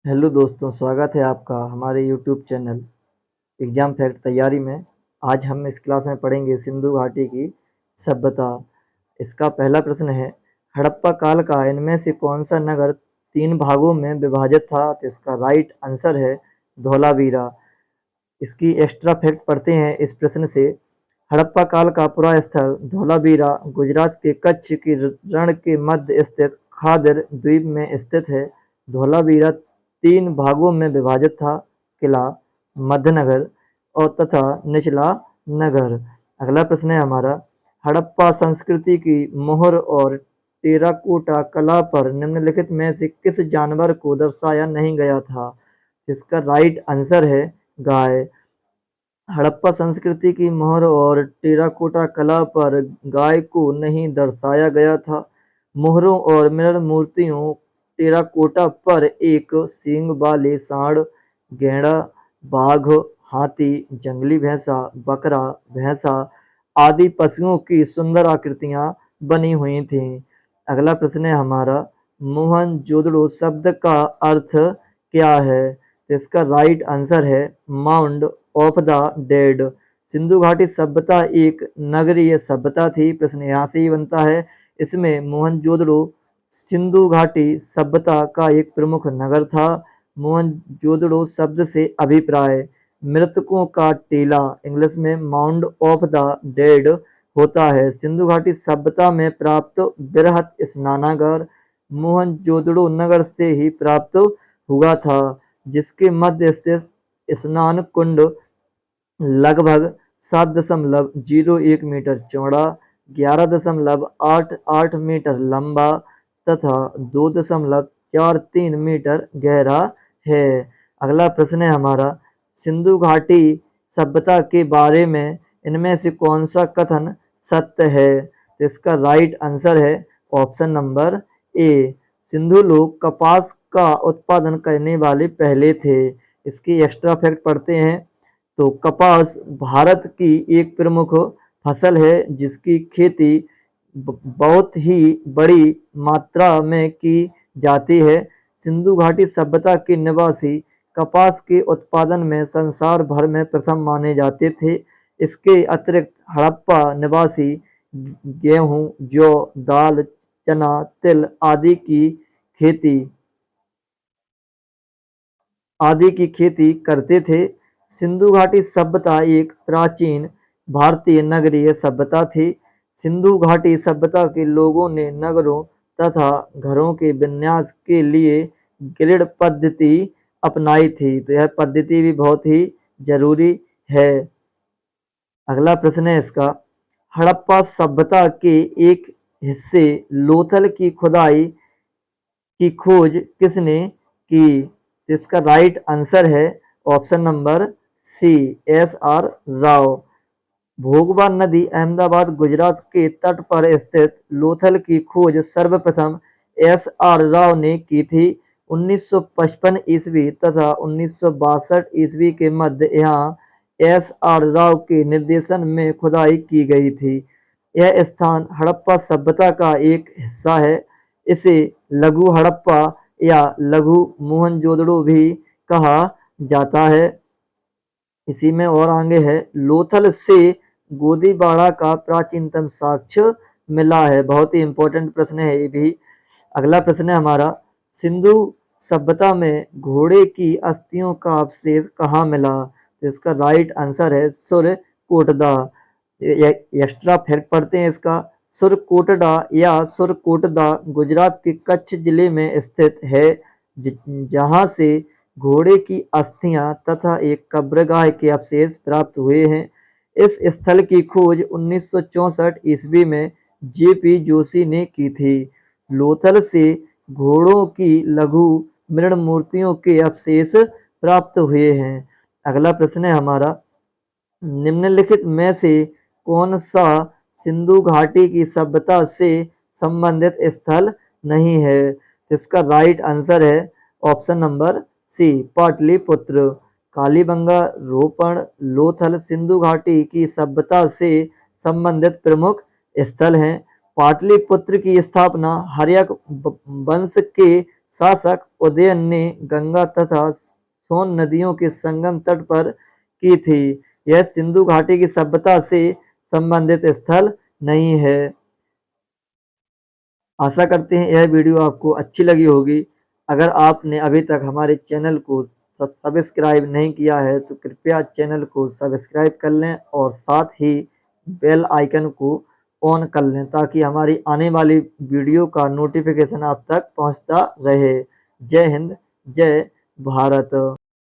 Hello दोस्तों, स्वागत है आपका हमारे यूट्यूब चैनल एग्जाम फैक्ट तैयारी में। आज हम इस क्लास में पढ़ेंगे सिंधु घाटी की सभ्यता। इसका पहला प्रश्न है, हड़प्पा काल का इनमें से कौन सा नगर 3 भागों में विभाजित था? तो इसका राइट आंसर है धोलावीरा। इसकी एक्स्ट्रा फैक्ट पढ़ते हैं इस प्रश्न से। हड़प्पा काल का पुरा स्थल धोलावीरा गुजरात के कच्छ की रण के मध्य स्थित खादर द्वीप में स्थित है। धोलावीरा 3 भागों में विभाजित था, किला, मध्यनगर और तथा निचला नगर। अगला प्रश्न है हमारा, हड़प्पा संस्कृति की मोहर और टेराकोटा कला पर निम्नलिखित में से किस जानवर को दर्शाया नहीं गया था? इसका राइट आंसर है गाय। हड़प्पा संस्कृति की मोहर और टेराकोटा कला पर गाय को नहीं दर्शाया गया था। मोहरों और मिनर मूर्तियों टेराकोटा पर एक सींग वाले सांड, गैंडा, बाघ, हाथी, जंगली भैंसा, बकरा, भैंसा आदि पशुओं की सुंदर आकृतियां बनी हुई थीं। अगला प्रश्न है हमारा, मोहनजोदड़ो शब्द का अर्थ क्या है? तो इसका राइट आंसर है mound of the dead. Sindhu घाटी सभ्यता एक नगरीय सभ्यता थी। प्रश्न यहाँ से ही बनता है। इसमें मोहनजोदड़ो सिंधु घाटी सभ्यता का एक प्रमुख नगर था। मोहनजोदड़ो शब्द से अभिप्राय मृतकों का टीला, इंग्लिश में माउंड ऑफ द डेड होता है। सिंधु घाटी सभ्यता में प्राप्त बृहत स्नानागार मोहनजोदड़ो नगर से ही प्राप्त हुआ था, जिसके मध्य स्थित स्नान कुंड लगभग 7.01 मीटर चौड़ा, 11.88 मीटर लंबा तथा 2.43 मीटर गहरा है। अगला प्रश्न है हमारा, सिंधु घाटी सभ्यता के बारे में इनमें से कौन सा कथन सत्य है? तो इसका राइट आंसर है ऑप्शन नंबर ए। सिंधु लोग कपास का उत्पादन करने वाले पहले थे। इसकी एक्स्ट्रा फैक्ट पढ़ते हैं। तो कपास भारत की एक प्रमुख फसल है, जिसकी खेती बहुत ही बड़ी मात्रा में की जाती है। सिंधु घाटी सभ्यता के निवासी कपास के उत्पादन में संसार भर में प्रथम माने जाते थे। इसके अतिरिक्त हड़प्पा निवासी गेहूं, जौ, दाल, चना, तिल आदि की खेती करते थे। सिंधु घाटी सभ्यता एक प्राचीन भारतीय नगरीय सभ्यता थी। सिंधु घाटी सभ्यता के लोगों ने नगरों तथा घरों के विन्यास के लिए ग्रिड पद्धति अपनाई थी। तो यह पद्धति भी बहुत ही जरूरी है। अगला प्रश्न है इसका, हड़प्पा सभ्यता के एक हिस्से लोथल की खुदाई की खोज किसने की? जिसका राइट आंसर है option number C, S R Rao. Bhogava नदी अहमदाबाद गुजरात के तट पर स्थित लोथल की खोज सर्वप्रथम एस आर राव ने की थी। 1955 ईस्वी तथा 1962 ईस्वी के मध्य यहाँ एस आर राव के निर्देशन में खुदाई की गई थी। यह स्थान हड़प्पा सभ्यता का एक हिस्सा है। इसे लघु हड़प्पा या लघु मोहनजोदड़ो भी कहा जाता है। इसी में और आगे है, लोथल से गोदीबाड़ा का प्राचीनतम साक्ष्य मिला है। बहुत ही इंपॉर्टेंट प्रश्न है ये भी। अगला प्रश्न है हमारा, सिंधु सभ्यता में घोड़े की अस्थियों का अवशेष कहाँ मिला? तो इसका राइट आंसर है सुरकोटदा। एक्स्ट्रा फैक्ट पढ़ते हैं इसका। सुरकोटडा या सुरकोटदा गुजरात के कच्छ जिले में स्थित है, जहां से घोड़े की अस्थियां तथा एक कब्रगाह के अवशेष प्राप्त हुए हैं। इस स्थल की खोज 1964 ईस्वी में जेपी जोशी ने की थी। लोथल से घोड़ों की लघु मृण मूर्तियों के अवशेष प्राप्त हुए हैं। अगला प्रश्न है हमारा, निम्नलिखित में से कौन सा सिंधु घाटी की सभ्यता से संबंधित स्थल नहीं है? इसका राइट आंसर है option number C, Pataliputra. Kalibangan, रोपण, लोथल सिंधु घाटी की सभ्यता से संबंधित प्रमुख स्थल हैं। पाटलिपुत्र की स्थापना हर्यक वंश के शासक उदयन ने गंगा तथा सोन नदियों के संगम तट पर की थी। यह सिंधु घाटी की सभ्यता से संबंधित स्थल नहीं है। आशा करते हैं यह वीडियो आपको अच्छी लगी होगी। अगर आपने अभी तक हमारे चैनल को सब्सक्राइब नहीं किया है तो कृपया चैनल को सब्सक्राइब कर लें और साथ ही बेल आइकन को ऑन कर लें ताकि हमारी आने वाली वीडियो का नोटिफिकेशन आप तक पहुंचता रहे। जय हिंद, जय भारत।